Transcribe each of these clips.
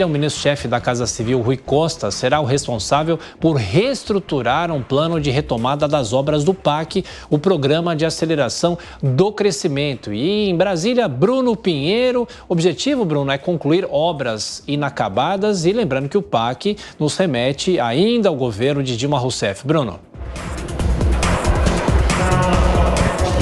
O ministro-chefe da Casa Civil, Rui Costa, será o responsável por reestruturar um plano de retomada das obras do PAC, o Programa de Aceleração do Crescimento. E em Brasília, Bruno Pinheiro. O objetivo, Bruno, é concluir obras inacabadas e lembrando que o PAC nos remete ainda ao governo de Dilma Rousseff. Bruno.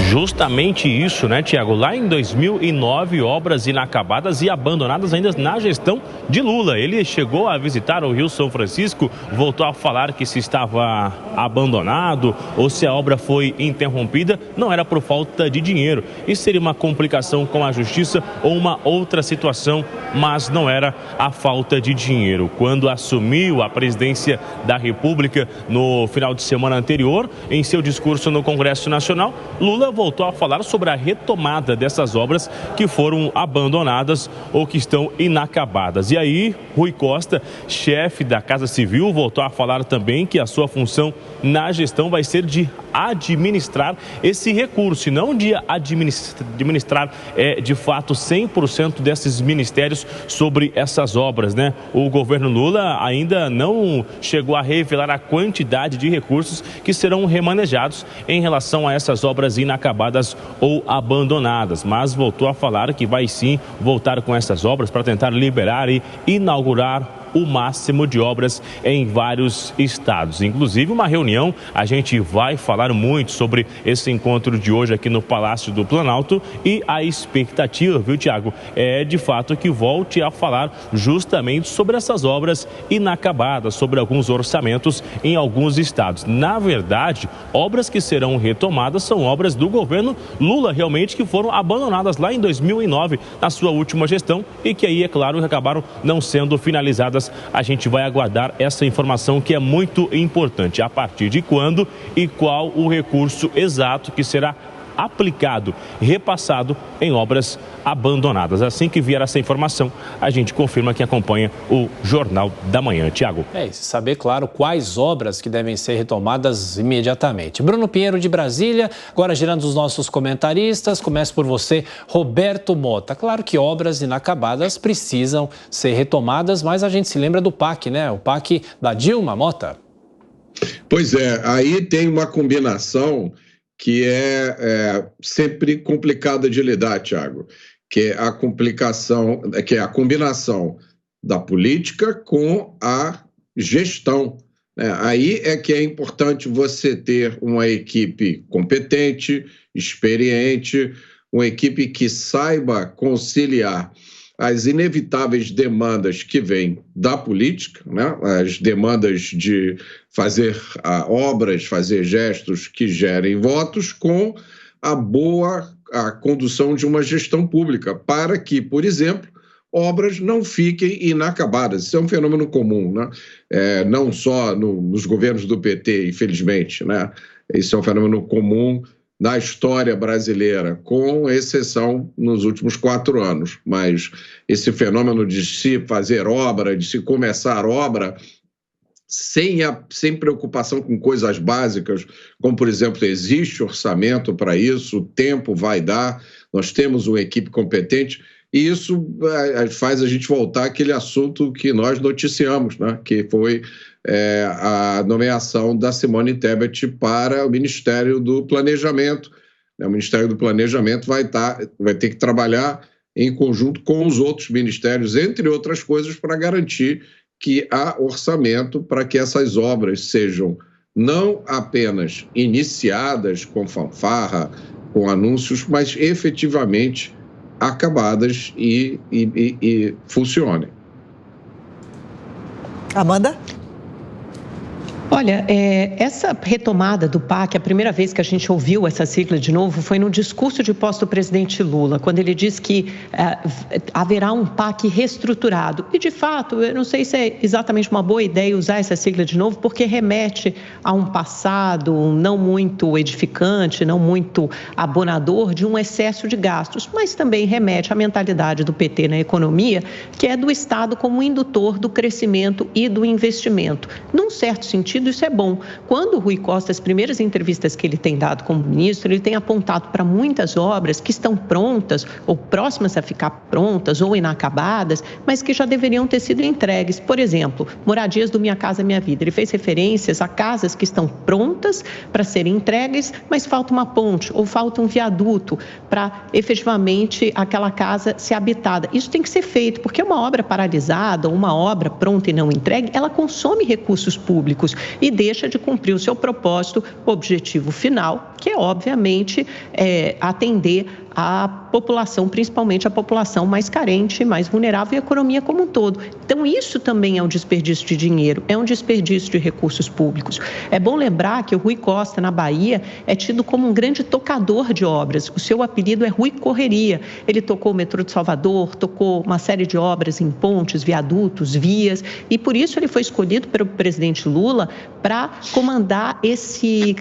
Justamente isso, né, Tiago? Lá em 2009, obras inacabadas e abandonadas ainda na gestão de Lula. Ele chegou a visitar o Rio São Francisco, voltou a falar que se estava abandonado ou se a obra foi interrompida, não era por falta de dinheiro. Isso seria uma complicação com a justiça ou uma outra situação, mas não era a falta de dinheiro. Quando assumiu a presidência da República no final de semana anterior, em seu discurso no Congresso Nacional, Lula voltou a falar sobre a retomada dessas obras que foram abandonadas ou que estão inacabadas. E aí, Rui Costa, chefe da Casa Civil, voltou a falar também que a sua função na gestão vai ser de administrar esse recurso e não de administrar de fato 100% desses ministérios sobre essas obras, né? O governo Lula ainda não chegou a revelar a quantidade de recursos que serão remanejados em relação a essas obras inacabadas ou abandonadas, mas voltou a falar que vai sim voltar com essas obras para tentar liberar e inaugurar o máximo de obras em vários estados. Inclusive uma reunião, a gente vai falar muito sobre esse encontro de hoje aqui no Palácio do Planalto e a expectativa, viu, Tiago, é de fato que volte a falar justamente sobre essas obras inacabadas, sobre alguns orçamentos em alguns estados. Na verdade, obras que serão retomadas são obras do governo Lula, realmente, que foram abandonadas lá em 2009, na sua última gestão e que aí, é claro, acabaram não sendo finalizadas. A gente vai aguardar essa informação que é muito importante. A partir de quando e qual o recurso exato que será aplicado, repassado em obras abandonadas. Assim que vier essa informação, a gente confirma que acompanha o Jornal da Manhã. Tiago. E saber, claro, quais obras que devem ser retomadas imediatamente. Bruno Pinheiro de Brasília, agora girando os nossos comentaristas. Começo por você, Roberto Mota. Claro que obras inacabadas precisam ser retomadas, mas a gente se lembra do PAC, né? O PAC da Dilma, Mota. Pois é, aí tem uma combinação que é sempre complicada de lidar, Tiago, que é a combinação da política com a gestão. Aí é que é importante você ter uma equipe competente, experiente, uma equipe que saiba conciliar as inevitáveis demandas que vêm da política, né? As demandas de fazer obras, fazer gestos que gerem votos, com a condução de uma gestão pública, para que, por exemplo, obras não fiquem inacabadas. Isso é um fenômeno comum, né? Não só nos governos do PT, infelizmente, né? Isso é um fenômeno comum na história brasileira, com exceção nos últimos 4 anos. Mas esse fenômeno de se fazer obra, de se começar obra, sem preocupação com coisas básicas, como, por exemplo, existe orçamento para isso, o tempo vai dar, nós temos uma equipe competente, e isso faz a gente voltar àquele assunto que nós noticiamos, né? Que foi a nomeação da Simone Tebet para o Ministério do Planejamento. O Ministério do Planejamento vai ter que trabalhar em conjunto com os outros ministérios, entre outras coisas, para garantir que há orçamento para que essas obras sejam não apenas iniciadas com fanfarra, com anúncios, mas efetivamente acabadas e funcionem. Amanda? Olha, essa retomada do PAC, a primeira vez que a gente ouviu essa sigla de novo foi no discurso de posse do presidente Lula, quando ele disse que haverá um PAC reestruturado. E, de fato, eu não sei se é exatamente uma boa ideia usar essa sigla de novo, porque remete a um passado não muito edificante, não muito abonador de um excesso de gastos, mas também remete à mentalidade do PT na economia, que é do Estado como indutor do crescimento e do investimento. Num certo sentido, sentido, isso é bom. Quando o Rui Costa, as primeiras entrevistas que ele tem dado como ministro, ele tem apontado para muitas obras que estão prontas ou próximas a ficar prontas ou inacabadas, mas que já deveriam ter sido entregues. Por exemplo, moradias do Minha Casa Minha Vida. Ele fez referências a casas que estão prontas para serem entregues, mas falta uma ponte ou falta um viaduto para efetivamente aquela casa ser habitada. Isso tem que ser feito, porque uma obra paralisada ou uma obra pronta e não entregue, ela consome recursos públicos e deixa de cumprir o seu propósito, objetivo final, que é, obviamente, atender a população, principalmente a população mais carente, mais vulnerável e a economia como um todo. Então, isso também é um desperdício de dinheiro, é um desperdício de recursos públicos. É bom lembrar que o Rui Costa, na Bahia, é tido como um grande tocador de obras. O seu apelido é Rui Correria. Ele tocou o metrô de Salvador, tocou uma série de obras em pontes, viadutos, vias, e por isso ele foi escolhido pelo presidente Lula para comandar esse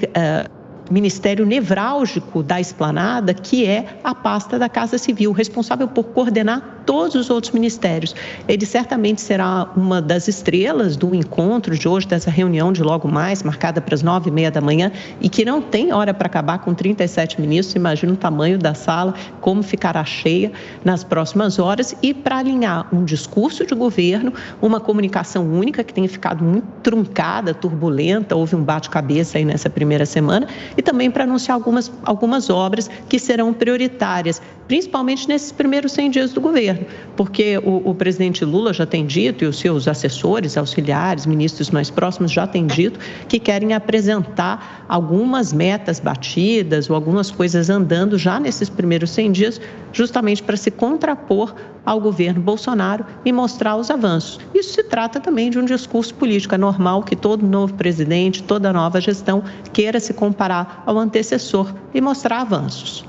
ministério nevrálgico da Esplanada, que é a pasta da Casa Civil, responsável por coordenar todos os outros ministérios. Ele certamente será uma das estrelas do encontro de hoje, dessa reunião de logo mais, marcada para as 9h30 da manhã, e que não tem hora para acabar com 37 ministros. Imagina o tamanho da sala, como ficará cheia nas próximas horas, e para alinhar um discurso de governo, uma comunicação única que tenha ficado muito truncada, turbulenta, houve um bate-cabeça aí nessa primeira semana, e também para anunciar algumas obras que serão prioritárias, principalmente nesses primeiros 100 dias do governo, porque o presidente Lula já tem dito, e os seus assessores, auxiliares, ministros mais próximos já têm dito, que querem apresentar algumas metas batidas ou algumas coisas andando já nesses primeiros 100 dias, justamente para se contrapor ao governo Bolsonaro e mostrar os avanços. Isso se trata também de um discurso político. É normal que todo novo presidente, toda nova gestão queira se comparar ao antecessor e mostrar avanços.